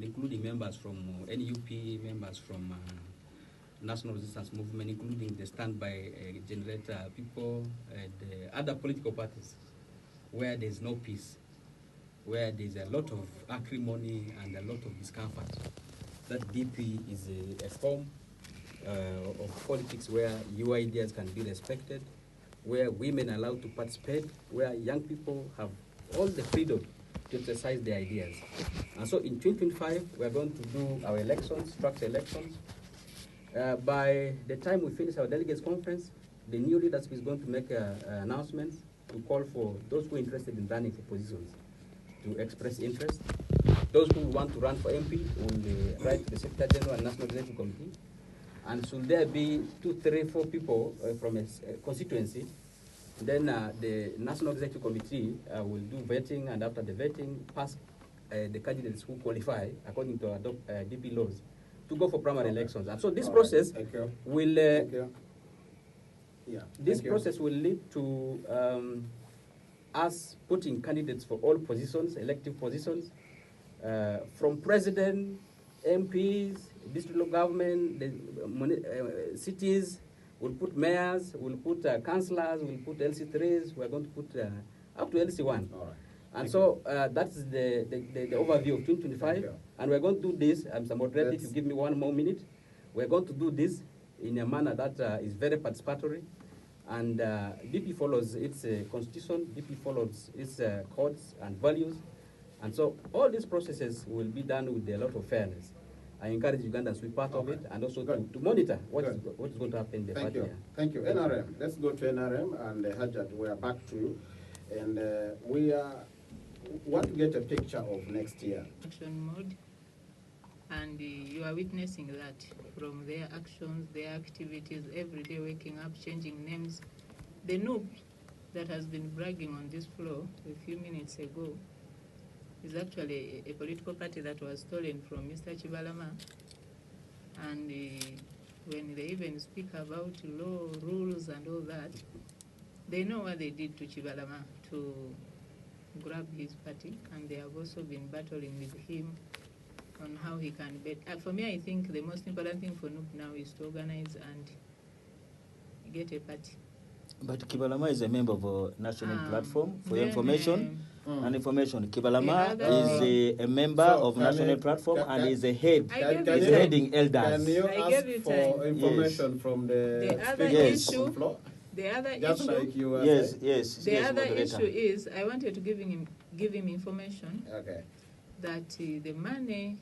movement, including members from NUP, members from National Resistance Movement, including the standby generator people and other political parties, where there's no peace, where there's a lot of acrimony and a lot of discomfort. That DP is a form of politics where your ideas can be respected, where women are allowed to participate, where young people have all the freedom to exercise their ideas. And so in 2025, we're going to do our elections, structure elections. By the time we finish our delegates conference, the new leadership is going to make announcements to call for those who are interested in running for positions to express interest. Those who want to run for MP will write to the Secretary General and National Executive Committee. And should there be 2, 3, 4 people from a constituency, then the National Executive Committee will do vetting, and after the vetting, pass the candidates who qualify according to DP laws to go for primary elections. And so this process will process will lead to us putting candidates for all positions, elective positions, from president, MPs, district government, the cities. We'll put mayors, we'll put councillors, we'll put LC3s. We're going to put up to LC1. All right. And so that's the overview of 2025. And we're going to do this. I'm moderator, if you give me 1 more minute. We're going to do this in a manner that is very participatory. And DP follows its constitution, DP follows its codes and values. And so all these processes will be done with a lot of fairness. I encourage Ugandans to be part of it, and also to monitor what is going to happen in the party. Thank you. NRM. Let's go to NRM, and Hajat, we are back to you. And we want to get a picture of next year. Action mode, and you are witnessing that from their actions, their activities, every day waking up, changing names. The NUP that has been bragging on this floor a few minutes ago is actually a political party that was stolen from Mr. Chibalama. And when they even speak about law, rules, and all that, they know what they did to Chibalama to grab his party, and they have also been battling with him on how he can bet. For me, I think the most important thing for NUP now is to organize and get a party. But Kibalama is a member of a national platform for your information. And information. Kibalama is a member of national platform and is a head. Is heading elders. Can you ask for information from the speaker? The other just issue, like you were the other issue is I wanted to give him information that the money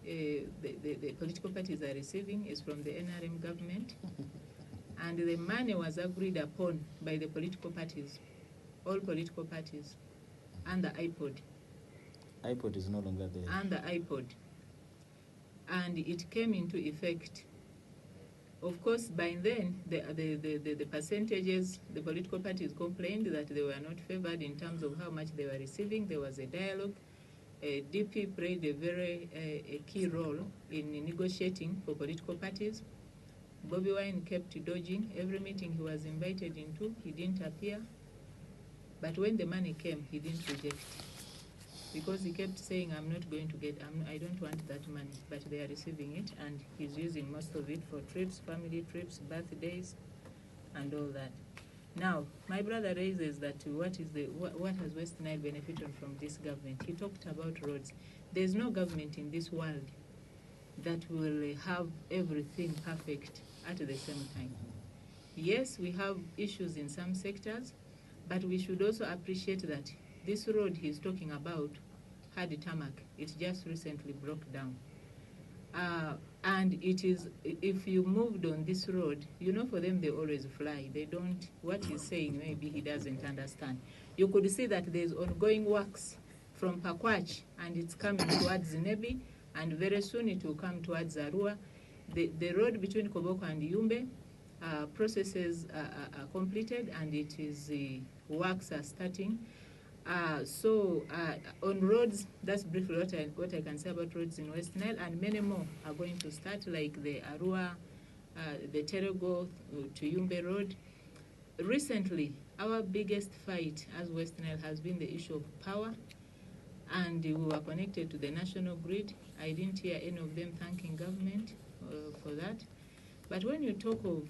the political parties are receiving is from the NRM government, and the money was agreed upon by the political parties, all political parties, and the iPod. iPod is no longer there. And the iPod. And it came into effect. Of course, by then, the percentages, the political parties complained that they were not favored in terms of how much they were receiving. There was a dialogue. DP played a very key role in negotiating for political parties. Bobby Wine kept dodging. Every meeting he was invited into, he didn't appear. But when the money came, he didn't reject. Because he kept saying, I'm not going to get, I don't want that money, but they are receiving it, and he's using most of it for trips, family trips, birthdays, and all that. Now, my brother raises that what has West Nile benefited from this government? He talked about roads. There's no government in this world that will have everything perfect at the same time. Yes, we have issues in some sectors, but we should also appreciate that this road he's talking about had a tarmac. It just recently broke down. And it is, if you moved on this road, you know, for them, they always fly. They don't, what he's saying, maybe he doesn't understand. You could see that there's ongoing works from Pakwach, and it's coming towards Nebi, and very soon it will come towards Arua. The road between Koboko and Yumbe, processes are completed, and it is, works are starting. On roads, that's briefly what I can say about roads in West Nile, and many more are going to start, like the Arua, the Terego to Yumbe Road. Recently, our biggest fight as West Nile has been the issue of power, and we were connected to the national grid. I didn't hear any of them thanking government for that. But when you talk of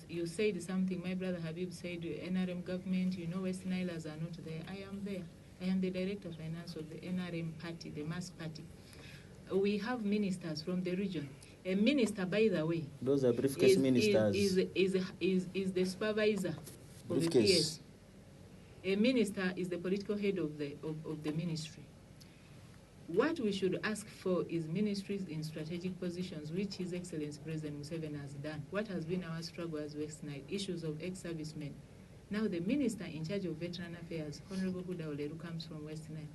you said something, my brother Habib said, NRM government, you know West Nilers are not there. I am there. I am the director of finance of the NRM party, the mass party. We have ministers from the region. A minister, by the way, those are briefcase ministers. Is the supervisor of the PS. A minister is the political head of the ministry. What we should ask for is ministries in strategic positions, which His Excellency President Museveni has done. What has been our struggle as West Nile? Issues of ex-servicemen. Now the minister in charge of veteran affairs, Honorable Huda Oleru, comes from West Nile.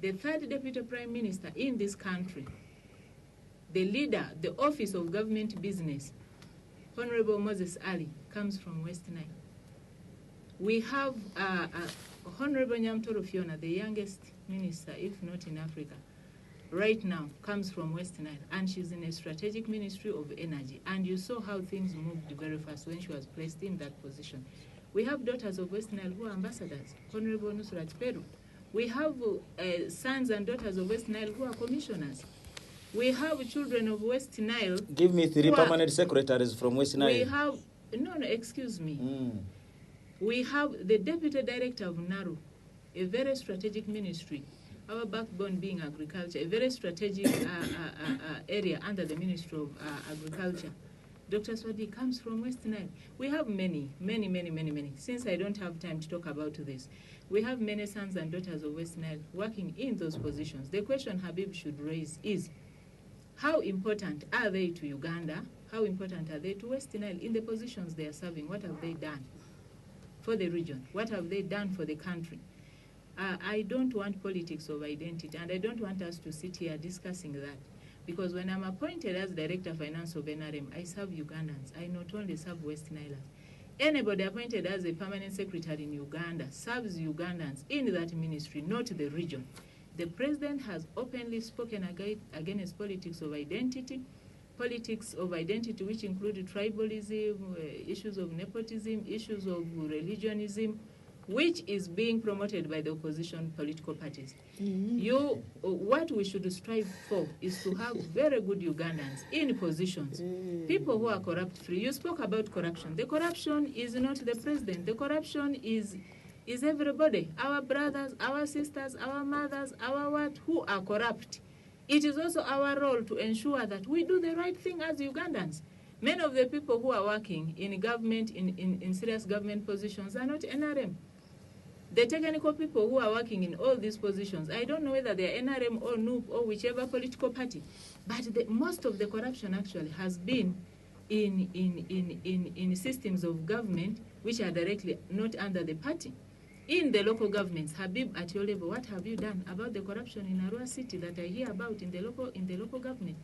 The third deputy prime minister in this country, the leader, the office of government business, Honorable Moses Ali, comes from West Nile. We have Honorable Nyamtoro Fiona, the youngest minister, if not in Africa, right now, comes from West Nile, and she's in a strategic ministry of energy. And you saw how things moved very fast when she was placed in that position. We have daughters of West Nile who are ambassadors, Honorable Nusrat Peru. We have sons and daughters of West Nile who are commissioners. We have children of West Nile. Give me 3 permanent secretaries from West Nile. We have, no, excuse me. We have the deputy director of NARU, a very strategic ministry, our backbone being agriculture, a very strategic area under the Ministry of Agriculture. Dr. Swadi comes from West Nile. We have many. Since I don't have time to talk about this, we have many sons and daughters of West Nile working in those positions. The question Habib should raise is, how important are they to Uganda? How important are they to West Nile in the positions they are serving? What have they done for the region? What have they done for the country? I don't want politics of identity, and I don't want us to sit here discussing that. Because when I'm appointed as Director of Finance of NRM, I serve Ugandans. I not only serve West Nilers. Anybody appointed as a permanent secretary in Uganda serves Ugandans in that ministry, not the region. The President has openly spoken against politics of identity which include tribalism, issues of nepotism, issues of religionism, which is being promoted by the opposition political parties. What we should strive for is to have very good Ugandans in positions, people who are corrupt-free. You spoke about corruption. The corruption is not the president. The corruption is everybody, our brothers, our sisters, our mothers, who are corrupt. It is also our role to ensure that we do the right thing as Ugandans. Many of the people who are working in government, in serious government positions are not NRM. The technical people who are working in all these positions, I don't know whether they are NRM or NUP or whichever political party, but most of the corruption actually has been in systems of government which are directly not under the party. In the local governments, Habib, at your level, what have you done about the corruption in Arua City that I hear about in the local government?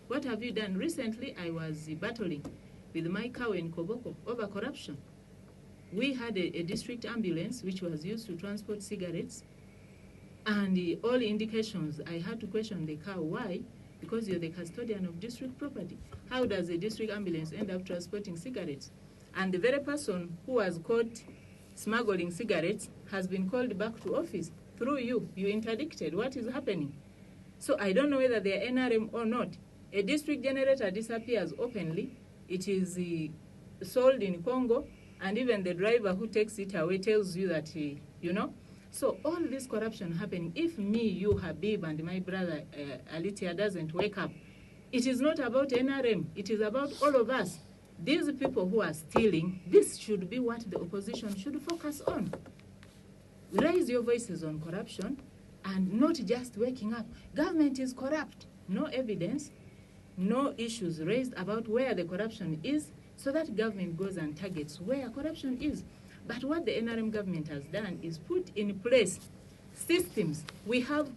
What have you done? Recently, I was battling with my cow in Koboko over corruption. We had a district ambulance which was used to transport cigarettes, and all indications, I had to question the cow. Why? Because you're the custodian of district property. How does a district ambulance end up transporting cigarettes? And the very person who was caught smuggling cigarettes has been called back to office through you. You interdicted. What is happening? So I don't know whether they are NRM or not. A district generator disappears openly. It is sold in Congo, and even the driver who takes it away tells you that, So all this corruption happening, if me, you, Habib, and my brother Alitia doesn't wake up, it is not about NRM. It is about all of us. These people who are stealing, this should be what the opposition should focus on. Raise your voices on corruption and not just waking up. Government is corrupt. No evidence, no issues raised about where the corruption is, so that government goes and targets where corruption is. But what the NRM government has done is put in place systems. We have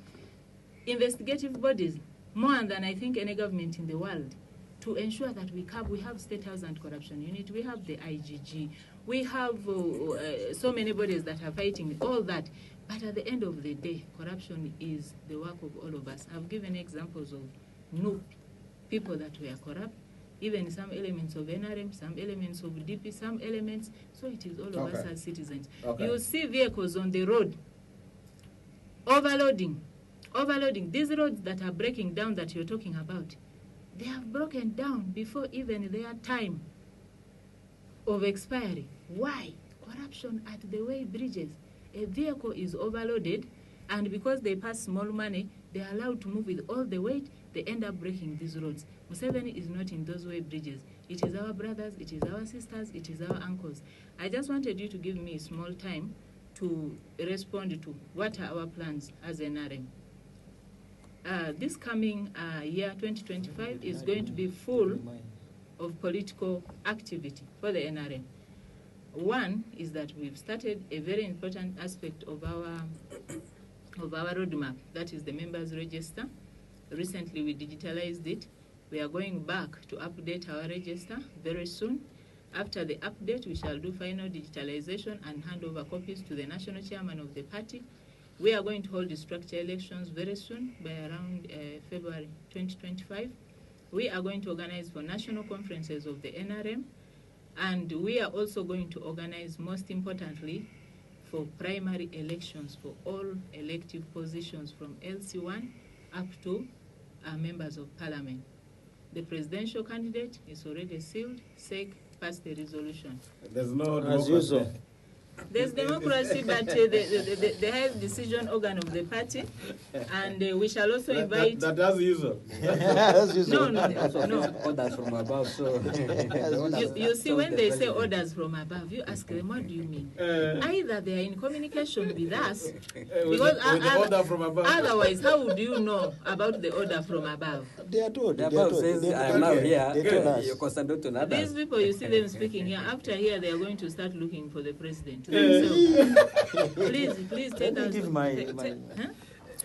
investigative bodies, more than I think any government in the world, to ensure that we have State House Anti-Corruption Unit, we have the IGG, we have so many bodies that are fighting all that. But at the end of the day, corruption is the work of all of us. I've given examples of NUP, people that were corrupt. even some elements of NRM, some elements of DP, some elements. So it is all of us as citizens. You see vehicles on the road overloading. These roads that are breaking down that you're talking about, they have broken down before even their time of expiry. Why? Corruption at the way bridges. A vehicle is overloaded, and because they pass small money, they are allowed to move with all the weight, they end up breaking these roads. Museveni is not in those way bridges. It is our brothers, it is our sisters, it is our uncles. I just wanted you to give me a small time to respond to what are our plans as NRM. This coming year, 2025, is going to be full of political activity for the NRM. One is that we've started a very important aspect of our roadmap, that is the members register. Recently we digitalized it. We are going back to update our register very soon. After the update, we shall do final digitalization and hand over copies to the national chairman of the party. We are going to hold the structure elections very soon, by around February 2025. We are going to organize for national conferences of the NRM, and we are also going to organize, most importantly, for primary elections for all elective positions from LC1 up to members of parliament. The presidential candidate is already sealed. SEC passed the resolution. There's no as usual. There's democracy, but the highest decision organ of the party, and we shall also invite. That as usual. As usual. No. Orders from above. So you see, when they say orders from above, you ask them, what do you mean? Either they are in communication with us, because with the order from above. Otherwise, how would you know about the order from above? They are told. the above says, I am now here. They told us. You concentrate on others. These people, you see them speaking here. After here, they are going to start looking for the president. Please take us. Give my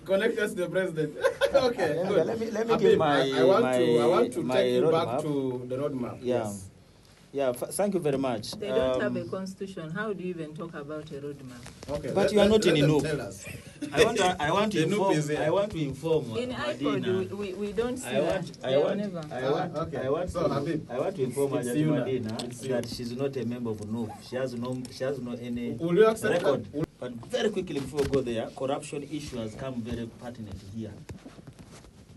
Connect us to the president. Okay. let me give my I want to my take you back roadmap. to the roadmap. Yeah. Yes. Yeah, thank you very much. They don't have a constitution. How do you even talk about a roadmap? Okay. But you are not in them NUP. tell us. I want to The NUP inform. is here. I want to inform. In Medina. IPOD, we don't see I want So, Habib, I want to inform it's Ajadi you now. Medina It's you. that she's not a member of NUP. She has no any Will you accept record. that? But very quickly before we go there, corruption issue has come very pertinent here.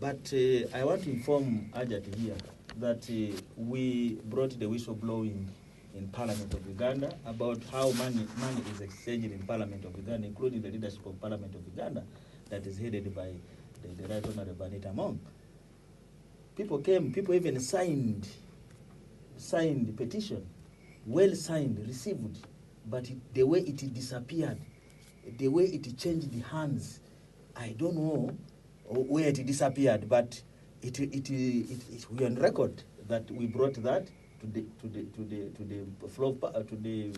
But I want to inform Ajadi here that we brought the whistleblowing in Parliament of Uganda about how money is exchanged in Parliament of Uganda, including the leadership of Parliament of Uganda that is headed by the Right Honorable Anita Among. People came, people even signed the petition, well signed, received, but the way it disappeared, the way it changed the hands, I don't know where it disappeared, but we on record that we brought that to the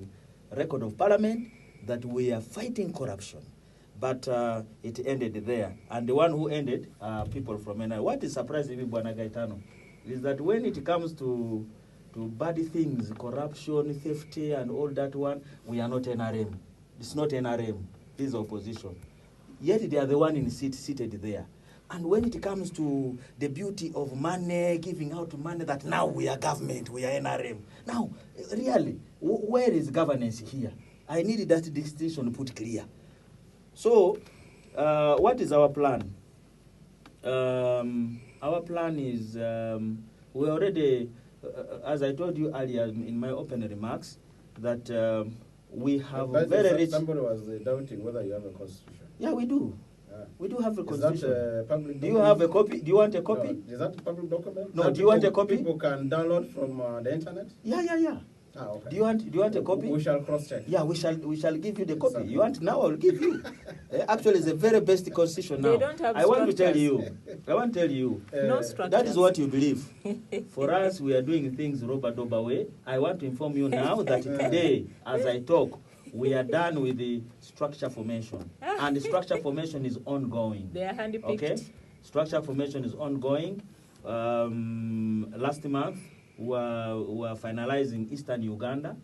record of Parliament that we are fighting corruption, but it ended there. And the one who ended people from NRM. What is surprising me, Bwana Gaetano, is that when it comes to bad things, corruption, theft, and all that one, we are not NRM. It's not NRM. This is opposition. Yet they are the one seated there. And when it comes to the beauty of money, giving out money, that now we are government, we are NRM. Now, really, where is governance here? I need that distinction put clear. So, what is our plan? Our plan is, we already, as I told you earlier in my opening remarks, that we have very rich... Somebody was doubting whether you have a constitution. Yeah, we do. We do have a constitution. Is that a public document? Do you have a copy? Do you want a copy? No. Is that a public document? No, do you want a copy? People can download from the internet? Yeah. Okay. Do you want a copy? We shall cross-check. Yeah, we shall give you the copy. Exactly. You want now? I'll give you. Actually, it's the very best constitution now. They don't have I want to tell structures. you. No structures. That is what you believe. For us, we are doing things roba-doba way. I want to inform you now that today, as I talk, we are done with the structure formation. And the structure formation is ongoing. They are handpicked. Okay? Structure formation is ongoing. Last month, we were finalizing Eastern Uganda.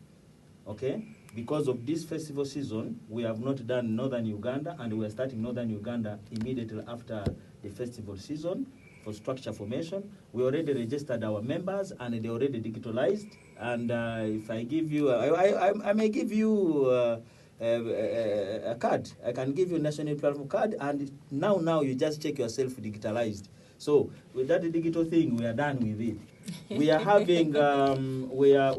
Okay? Because of this festival season, we have not done Northern Uganda, and we are starting Northern Uganda immediately after the festival season. for structure formation. We already registered our members and they already digitalized. And if I give you, I may give you a card. I can give you a national platform card, and now you just check yourself digitalized. So with that digital thing, we are done with it. We are having, we are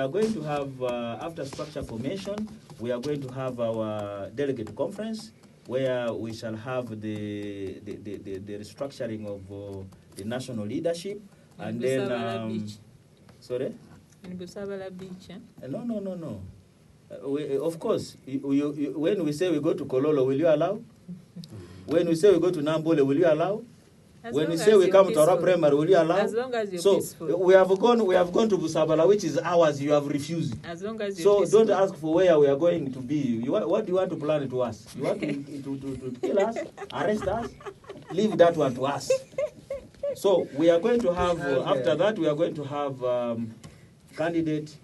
going to have after structure formation, we are going to have our delegate conference where we shall have the restructuring of the national leadership, and then sorry. In Busabala Beach, eh? No. Of course, when we say we go to Kololo, will you allow? When we say we go to Nambole, will you allow? When we say we come to our primary, will you allow? As long as you're so peaceful. we have gone to Busabala, which is ours. You have refused. As long as you're so peaceful. Don't ask for where we are going to be. What do you want to plan to us? You want to kill us, arrest us? Leave that one to us. So we are going to have after that we are going to have candidate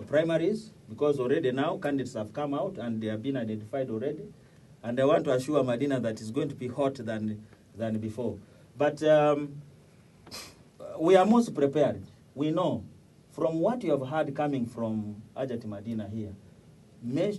primaries, because already now candidates have come out and they have been identified already. And I want to assure Medina that it's going to be hot than before. But we are most prepared. We know from what you have heard coming from Ajat Medina here,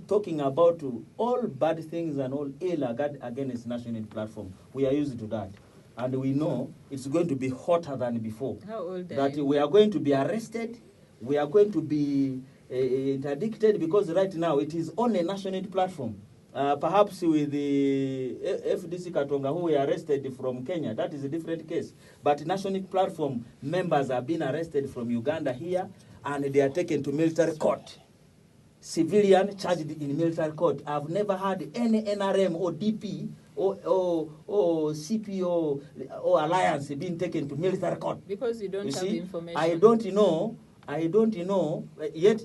talking about all bad things and all ill against national unity platform. We are used to that. And we know it's going to be hotter than before. How old are that you? We are going to be arrested. We are going to be interdicted, because right now it is on a national unity platform. Perhaps with the FDC Katonga, who were arrested from Kenya, that is a different case. But national platform members are being arrested from Uganda here, and they are taken to military court. Civilian charged in military court. I've never had any NRM or DP or CPO or alliance being taken to military court. Because you don't have information. I don't know. Yet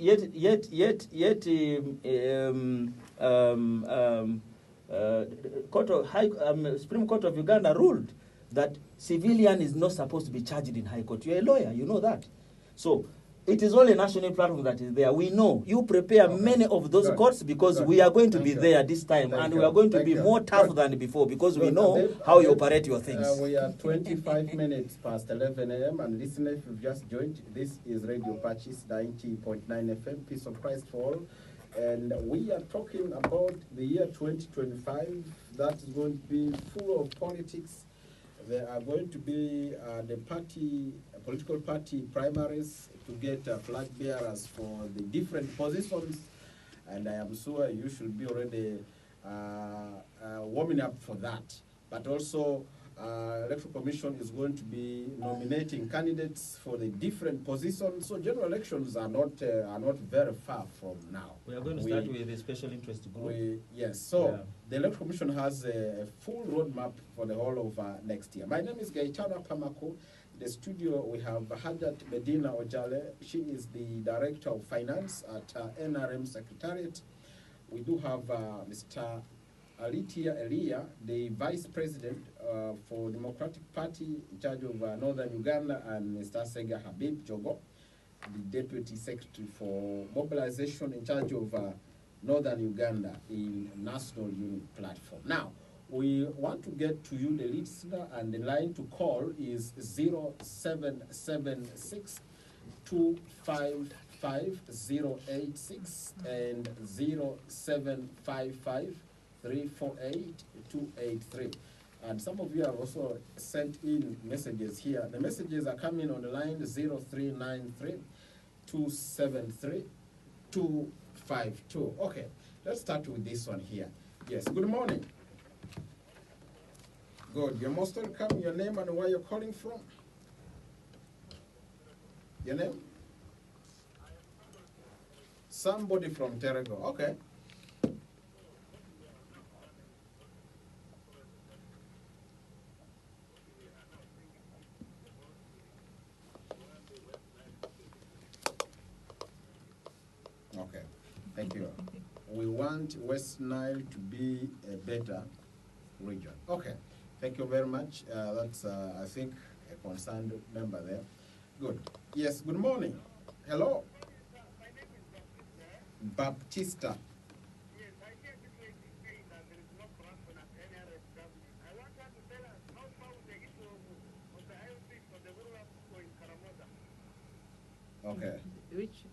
Supreme Court of Uganda ruled that civilian is not supposed to be charged in High Court. You're a lawyer, you know that. So it is only a national platform that is there. We know you prepare many of those courts, because we are going to be there this time, and we are going to be more tough than before, because we know how you operate your things. We are 25 minutes past 11 a.m. and listeners, if you've just joined, this is Radio Patches 90.9 FM, Peace of Christ for all. And we are talking about the year 2025 that is going to be full of politics. There are going to be the political party primaries to get flag bearers for the different positions. And I am sure you should be already warming up for that. But also, Electoral Commission is going to be nominating candidates for the different positions. So general elections are not very far from now. We are going to start with a special interest group. The Electoral Commission has a full roadmap for the whole of next year. My name is Gaetana Pamako. In the studio, we have Hajat Medina Ojale. She is the Director of Finance at NRM Secretariat. We do have Mr. Alitia Elia, the Vice President for Democratic Party in charge of Northern Uganda, and Mr. Asega Habib Jogo, the Deputy Secretary for Mobilization in charge of Northern Uganda in National Unity Platform. Now, we want to get to you, the listener, and the line to call is 0776 255 086 and 0755 348-283. And some of you have also sent in messages here. The messages are coming on the line 0393-273-252. Okay, let's start with this one here. Yes, good morning. Good, you're most welcome. Your name and where you're calling from? Your name? Somebody from Terego. Okay. Okay, thank you. We want West Nile to be a better region. Okay, thank you very much. That's, I think, a concerned member there. Good. Yes, good morning. Hello. Baptista. Yes, I hear this lady saying that there is no corruption at NRM government. I want her to tell Okay. Which?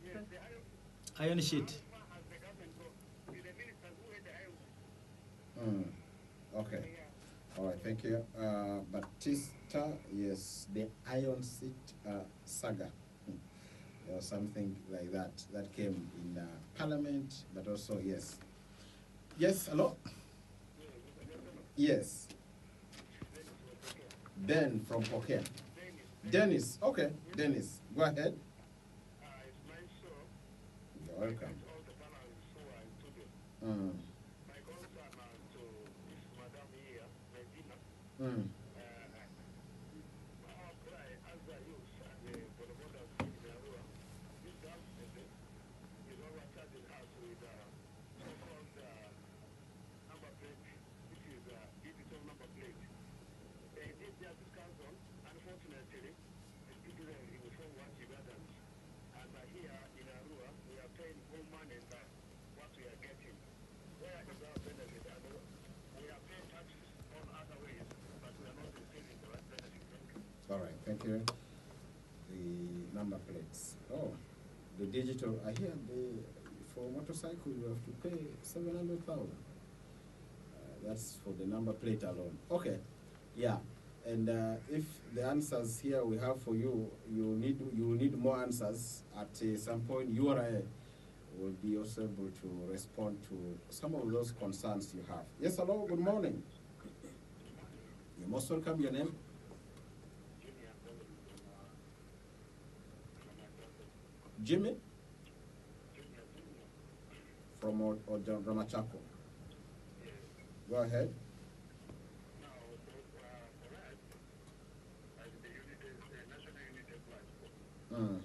Iron sheet. Mm. Okay. All right, thank you. Batista, yes, the Iron Seat saga. Or something like that. That came in Parliament, but also, yes. Yes, hello? Yes. Ben from Pokea. Dennis, okay, Dennis, go ahead. You're welcome. Mm. Mm. All right, thank you. The number plates. Oh, the digital. I hear for motorcycle you have to pay 700,000. That's for the number plate alone. Okay, yeah. And if the answers here we have for you, you need more answers at some point. URA will be also able to respond to some of those concerns you have. Yes, hello. Good morning. You're most welcome. Your name? Jimmy? From Ramachako. Go ahead. Mm.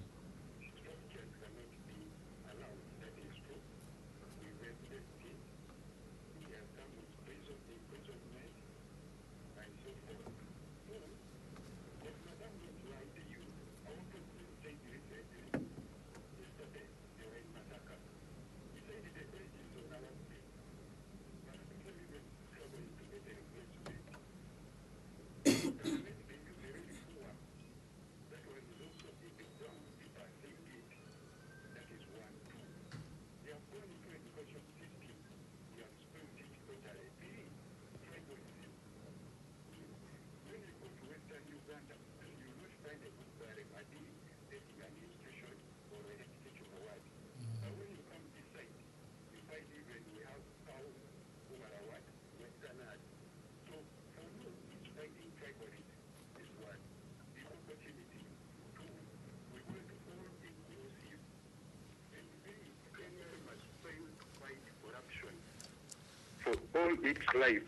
For all its life,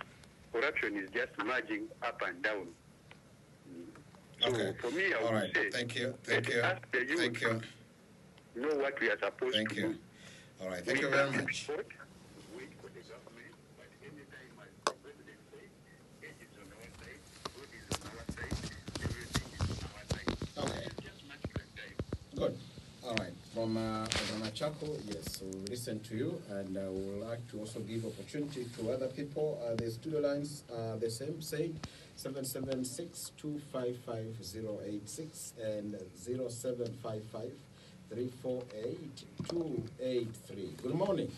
corruption is just merging up and down. So Okay. for me, I All would right. say, Thank you. Thank you. ask the youth Thank you. know what we are supposed Thank to you. do. All right. Thank you very much. Wait for the government, but anytime, as the president said, it is on our side, God is on our side, everything is on our side. Okay. It's just much less time. Good. All right. From Ramachako, yes, so we listen to you, and we would like to also give opportunity to other people. The studio lines are the same, say 776-255-086 and 0755-348-283. Good morning.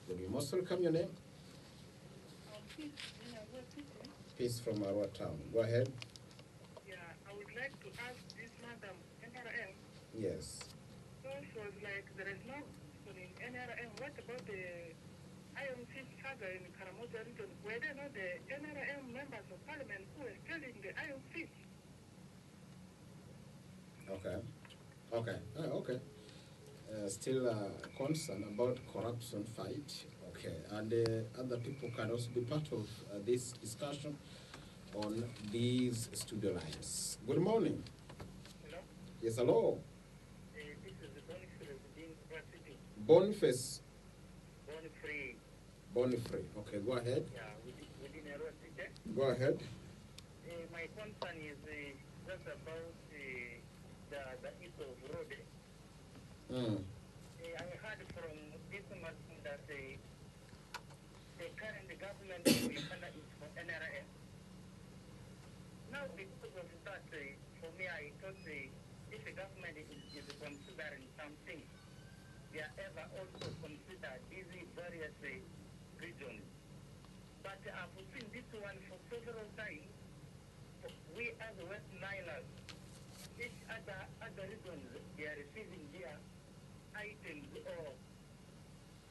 Good. You most welcome. Your name? Peace from Arua Town. Go ahead. Yeah, I would like to ask this madam, NRM. Yes. So she was like, there is no in NRM. What about the Iron Fist saga in Karamoja region? Were they not the NRM members of parliament who were telling the Iron Fist? Okay. Okay. Okay. Still concerned about corruption fight. Okay. And other people can also be part of this discussion on these studio lines. Good morning. Hello? Yes, hello. This is the Boniface. Boniface. Bonifree. Bonifree. Okay, go ahead. Yeah, within a road city. Go ahead. My concern is just about the issue of road. Mm. I heard from this man that the current government of Uganda is for NRM. Now, because of that, for me, I thought if the government is considering something, they are ever also consider these various regions. But I've seen this one for several times. We as West Nilers, each other regions, they are receiving their items or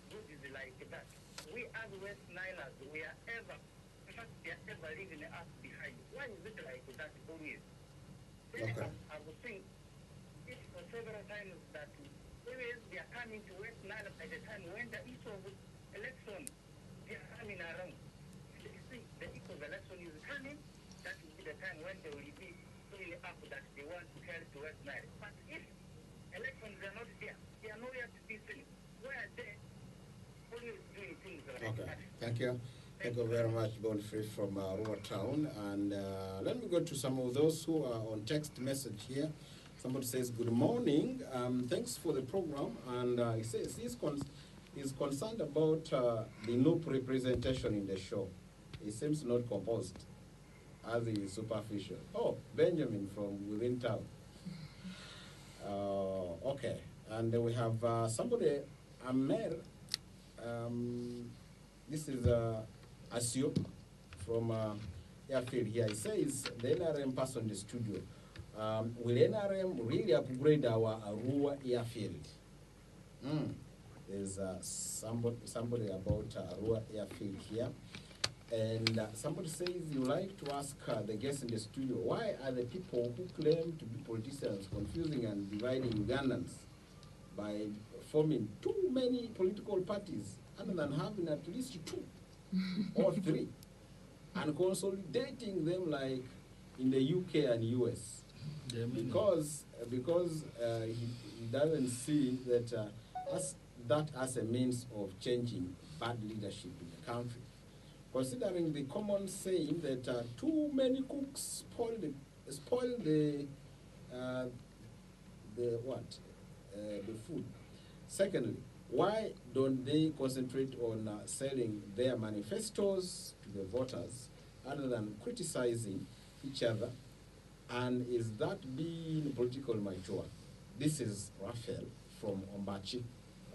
goods like that. We as West Nilers, we are ever, in fact, they are ever leaving us behind. Why is it like that always? Then Okay. I've seen it for several times that always they are coming to West Nile by the time when the issue of election, they are coming around. You see, the issue of election is coming, that will be the time when they will be filling up that they want to carry to West Nile. But if elections are not there, they are nowhere to be seen. Where are they always doing things like Okay, that? thank you. Thank you very much, Bonfrey from Ruhr Town. And let me go to some of those who are on text message here. Somebody says, good morning. Thanks for the program. And he says he's concerned about the NUP representation in the show. He seems not composed, as he is superficial. Oh, Benjamin from within town. Okay. And then we have somebody, Amer. This is Asio from Airfield here. He says the NRM person in the studio. Will NRM really upgrade our Arua airfield? There's somebody about Arua airfield here. And somebody says you like to ask the guests in the studio, why are the people who claim to be politicians confusing and dividing Ugandans by forming too many political parties other than having at least 2 or 3 and consolidating them like in the UK and US? Because he doesn't see that as a means of changing bad leadership in the country. Considering the common saying that too many cooks spoil the food. Secondly, why don't they concentrate on selling their manifestos to the voters other than criticizing each other? And is that being political mature? This is Raphael from Ombachi.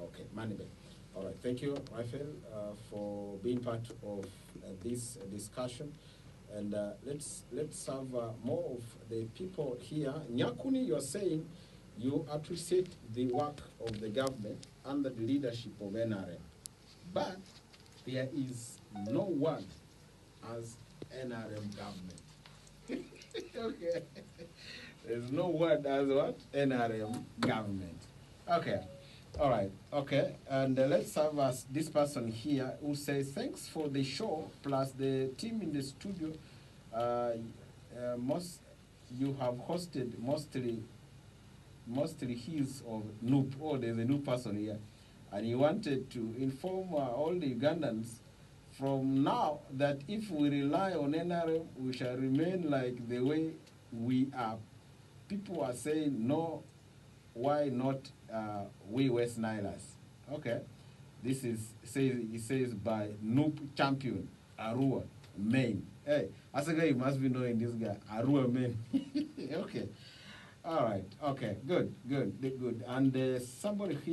Okay, Manibe. All right, thank you, Raphael, for being part of this discussion. And let's have more of the people here. Nyakuni, you're saying you appreciate the work of the government under the leadership of NRM, but there is no one as NRM government. Okay. There's no word as what? NRM government. Okay. All right. Okay. And let's have this person here who says, thanks for the show, plus the team in the studio. You have hosted mostly his of NUP. Oh, there's a new person here. And he wanted to inform all the Ugandans from now that if we rely on NRM, we shall remain like the way we are. People are saying, no, why not we West Nilers? Okay. This is, he says by NUP champion, Arua, Maine. Hey, Asega, you must be knowing this guy, Arua, Maine. Okay. All right. Okay. Good. And somebody here.